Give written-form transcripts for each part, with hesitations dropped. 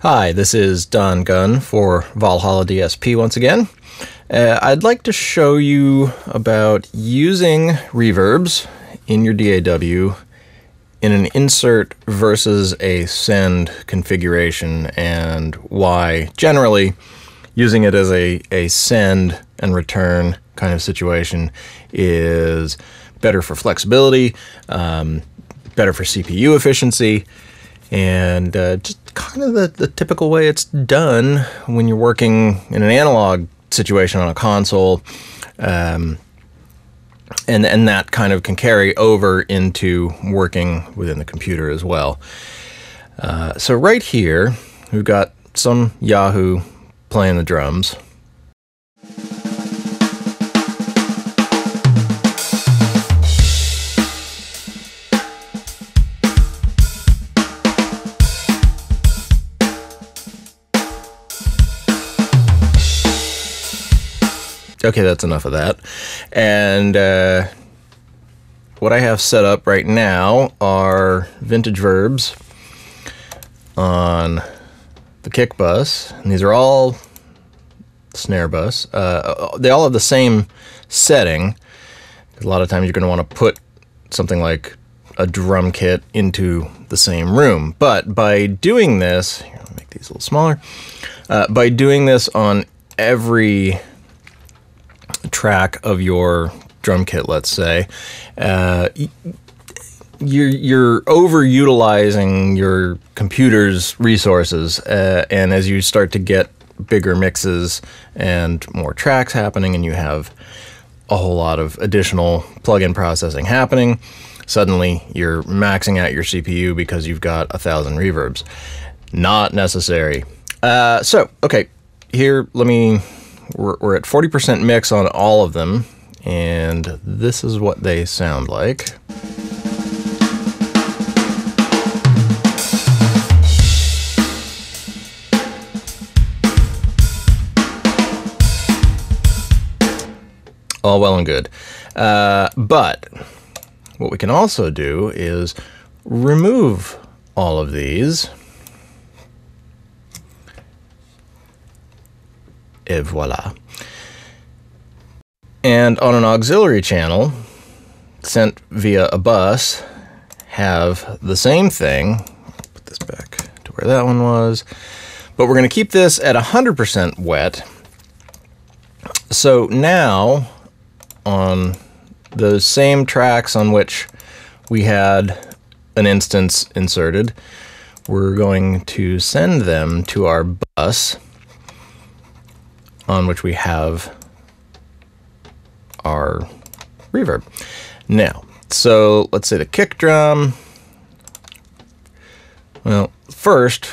Hi, this is Gunn for Valhalla DSP once again. I'd like to show you about using reverbs in your DAW in an insert versus a send configuration, and why generally using it as a send and return kind of situation is better for flexibility, better for CPU efficiency, and just kind of the typical way it's done when you're working in an analog situation on a console, and that kind of can carry over into working within the computer as well. So right here, we've got some Yahoo playing the drums. Okay, that's enough of that. And what I have set up right now are vintage verbs on the kick bus, and these are all snare bus. They all have the same setting. A lot of times you're going to want to put something like a drum kit into the same room. But by doing this, here, I'll make these a little smaller. By doing this on every track of your drum kit, let's say, you're overutilizing your computer's resources, and as you start to get bigger mixes and more tracks happening, and you have a whole lot of additional plug-in processing happening, suddenly you're maxing out your CPU because you've got 1,000 reverbs. Not necessary. So, okay, here, we're at 40% mix on all of them, and this is what they sound like. All well and good. But what we can also do is remove all of these. Et voila. And on an auxiliary channel sent via a bus, have the same thing. Put this back to where that one was. But we're going to keep this at 100% wet. So now, on those same tracks on which we had an instance inserted, we're going to send them to our bus on which we have our reverb. Now, so let's say the kick drum. Well, first,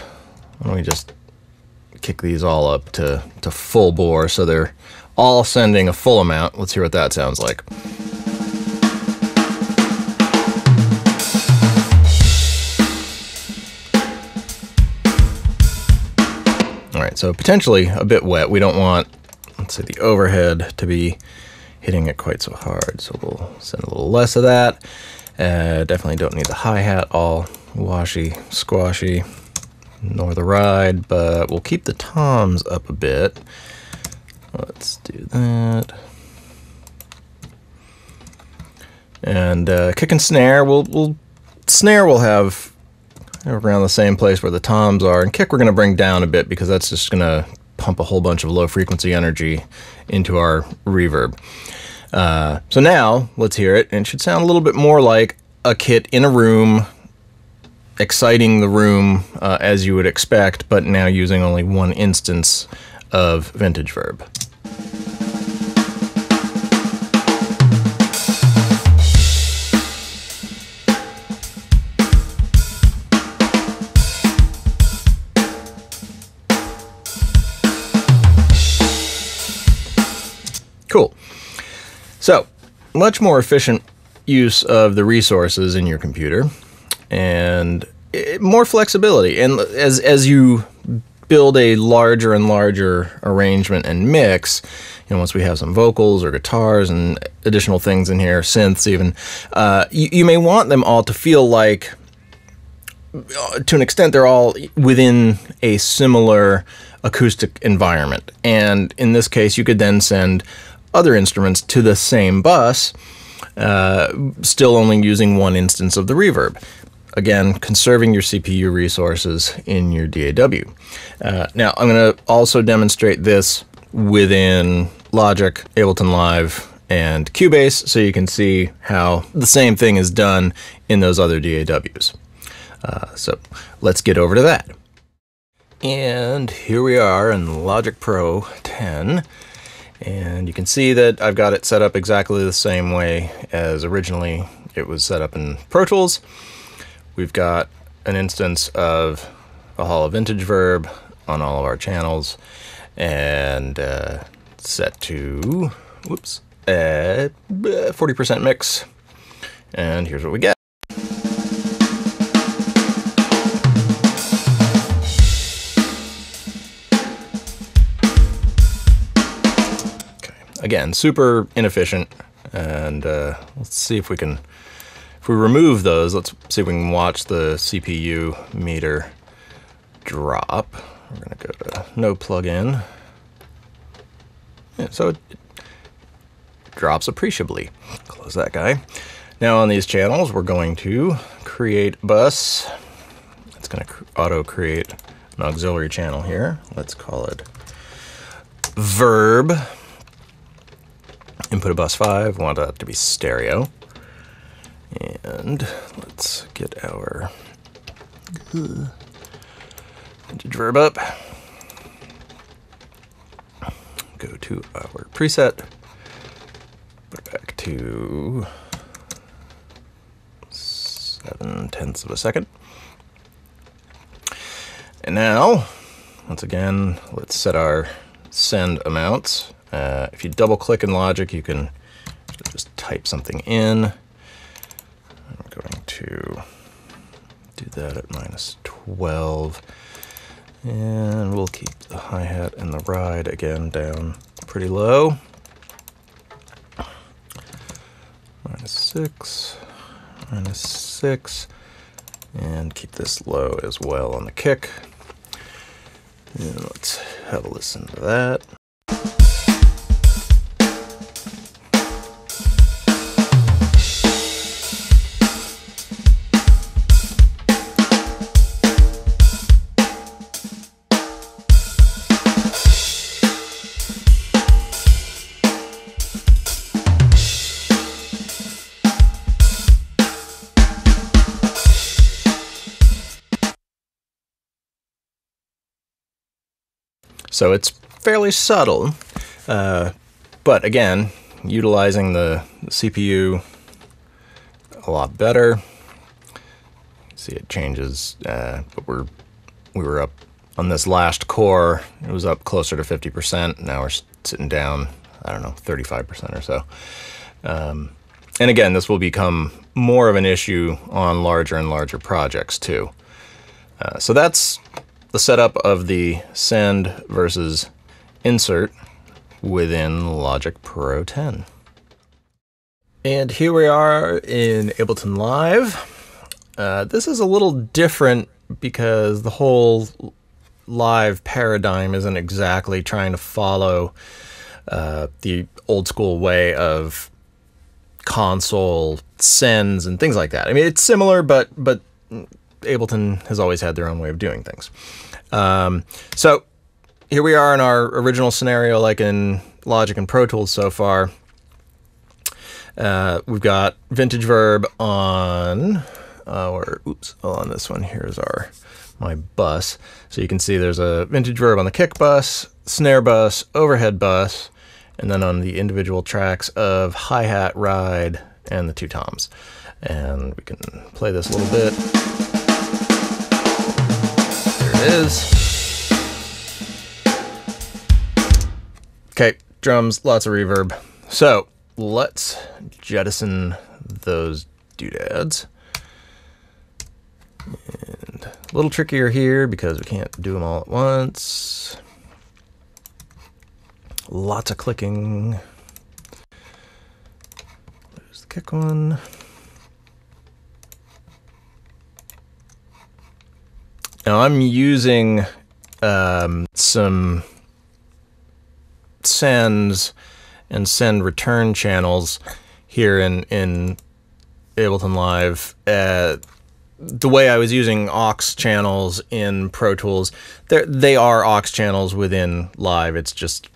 why don't we just kick these all up to full bore so they're all sending a full amount. Let's hear what that sounds like. All right, so potentially a bit wet. We don't want, let's say, the overhead to be hitting it quite so hard. So we'll send a little less of that. Definitely don't need the hi-hat all washy, squashy, nor the ride, but we'll keep the toms up a bit. Let's do that. And kick and snare, snare will have around the same place where the toms are, and kick we're going to bring down a bit because that's just going to pump a whole bunch of low frequency energy into our reverb. So now let's hear it, and it should sound a little bit more like a kit in a room, exciting the room as you would expect, but now using only one instance of vintage verb. Cool. So, much more efficient use of the resources in your computer, and more flexibility. And as you build a larger and larger arrangement and mix, you know, once we have some vocals or guitars and additional things in here, synths even, you may want them all to feel like to an extent, they're all within a similar acoustic environment. And in this case, you could then send other instruments to the same bus, still only using one instance of the reverb. Again, conserving your CPU resources in your DAW. Now, I'm going to also demonstrate this within Logic, Ableton Live, and Cubase, so you can see how the same thing is done in those other DAWs. So let's get over to that. And here we are in Logic Pro 10. And you can see that I've got it set up exactly the same way as originally it was set up in Pro Tools. We've got an instance of Valhalla Vintage Verb on all of our channels, and set to, whoops, 40% mix. And here's what we get. Again, super inefficient, and let's see if we can, if we remove those, let's see if we can watch the CPU meter drop. We're going to go to no plugin. Yeah, so it drops appreciably. Close that guy. Now on these channels, we're going to create bus. It's going to auto-create an auxiliary channel here. Let's call it Verb. Input a bus 5, want that to be stereo. And let's get our vintage verb up. Go to our preset. Put it back to 0.7 of a second. And now, once again, let's set our send amounts. If you double click in Logic, you can just type something in. I'm going to do that at -12. And we'll keep the hi-hat and the ride again down pretty low. -6, -6. And keep this low as well on the kick. And let's have a listen to that. So it's fairly subtle, but again, utilizing the CPU a lot better. See, it changes, but we were up on this last core. It was up closer to 50%. Now we're sitting down, I don't know, 35% or so. And again, this will become more of an issue on larger and larger projects too. So that's the setup of the send versus insert within Logic Pro 10. And here we are in Ableton Live. This is a little different because the whole live paradigm isn't exactly trying to follow the old school way of console sends and things like that. I mean, it's similar, but Ableton has always had their own way of doing things. So here we are in our original scenario, like in Logic and Pro Tools so far. We've got Vintage Verb on our, on this one. Here's my bus. So you can see there's a Vintage Verb on the kick bus, snare bus, overhead bus, and then on the individual tracks of hi-hat, ride, and the two toms. And we can play this a little bit. Is. Okay, drums, lots of reverb. So let's jettison those doodads. And a little trickier here because we can't do them all at once. Lots of clicking. There's the kick one. Now I'm using some sends and send return channels here in Ableton Live. The way I was using aux channels in Pro Tools, they are aux channels within Live. It's just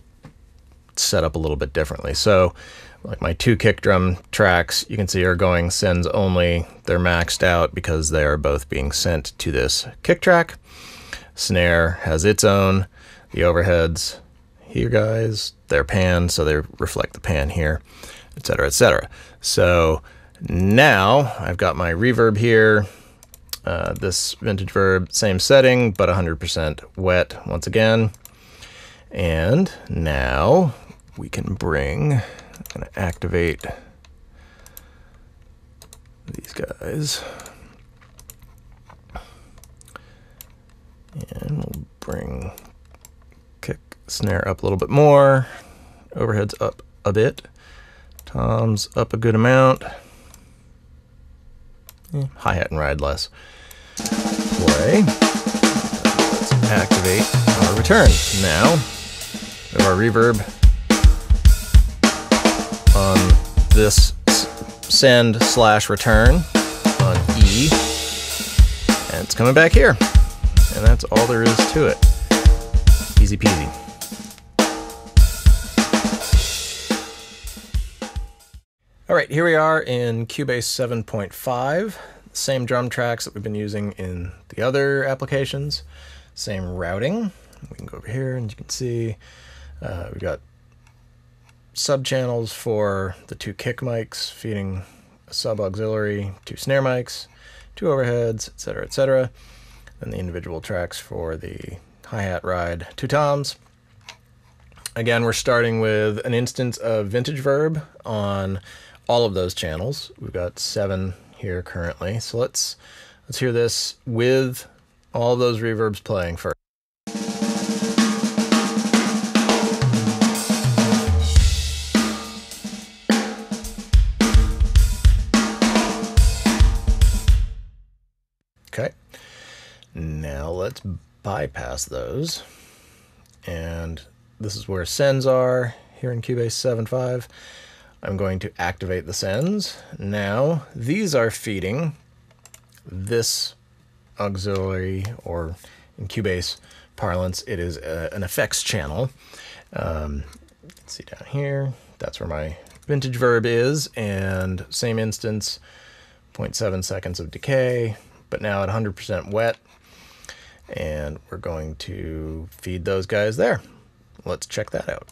set up a little bit differently. So like my 2 kick drum tracks, you can see are going sends only. They're maxed out because they are both being sent to this kick track. Snare has its own. The overheads here, guys, they're pan, so they reflect the pan here, etc., etc. So now I've got my reverb here. This vintage verb, same setting, but 100% wet once again. And now we can bring, I'm going to activate these guys. And we'll bring kick, snare up a little bit more, overheads up a bit, toms up a good amount, hi-hat and ride less. Play. Let's activate our return. Now we have our reverb on this send/return on E, and it's coming back here. And that's all there is to it. Easy peasy. All right, here we are in Cubase 7.5. Same drum tracks that we've been using in the other applications. Same routing. We can go over here and you can see we've got sub channels for the 2 kick mics feeding a sub auxiliary, 2 snare mics, 2 overheads, etc., etc. Then the individual tracks for the hi-hat ride, 2 toms. Again, we're starting with an instance of vintage verb on all of those channels. We've got 7 here currently. So let's hear this with all of those reverbs playing first. Okay. Now let's bypass those, and this is where sends are here in Cubase 7.5. I'm going to activate the sends. Now these are feeding this auxiliary, or in Cubase parlance, it is an effects channel. Let's see down here, that's where my vintage verb is, and same instance, 0.7 seconds of decay, but now at 100% wet. And we're going to feed those guys there. Let's check that out.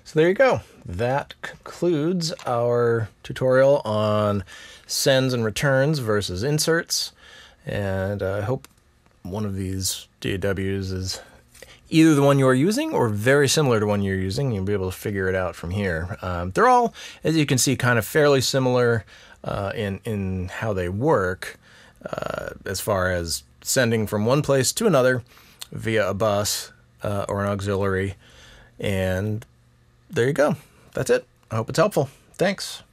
So there you go. That concludes our tutorial on sends and returns versus inserts. And I hope one of these DAWs is either the one you're using or very similar to one you're using. You'll be able to figure it out from here. They're all, as you can see, kind of fairly similar in how they work as far as sending from one place to another via a bus or an auxiliary. And there you go. That's it. I hope it's helpful. Thanks.